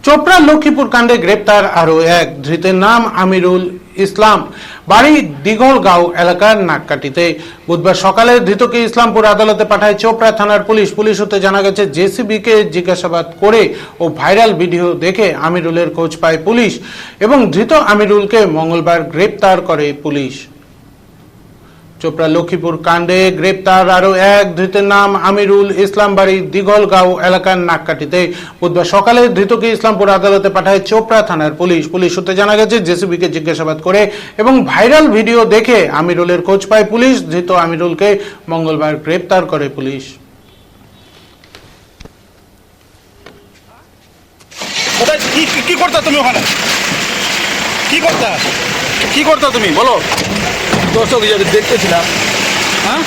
চোপড়া লক্ষ্মীপুর কাণ্ডে গ্রেপ্তার আরো এক ধৃতের নাম আমিরুল ইসলাম, বাড়ি দিঘলগাঁও এলাকার নাককাটিতে। বুধবার সকালে ধৃতকে ইসলামপুর আদালতে পাঠায় চোপড়া থানার পুলিশ। পুলিশ সূত্রে জানা গেছে, জেসিবিকে জিজ্ঞাসাবাদ করে ও ভাইরাল ভিডিও দেখে আমিরুলের খোঁজ পায় পুলিশ এবং ধৃত আমিরুলকে মঙ্গলবার গ্রেপ্তার করে পুলিশ। চোপড়া লক্ষ্মীপুর কাণ্ডে গ্রেপ্তার আরো এক ধৃতের নাম আমিরুল ইসলাম, বাড়ি দিঘলগাঁও এলাকার নাককাটিতে। বুধবার সকালে ধৃতকে ইসলামপুর আদালতে পাঠায় চোপড়া থানার পুলিশ। পুলিশ সূত্রে জানা গেছে, জেসিবিকে জিজ্ঞাসাবাদ করে এবং ভাইরাল ভিডিও দেখে আমিরুলের খোঁজ পায় পুলিশ। ধৃত আমিরুলকে মঙ্গলবার গ্রেপ্তার করে পুলিশ। কি করতে তুমি ওখানে? কি করতে তুমি বলো? দর্শক দেখতেছিলাম। হ্যাঁ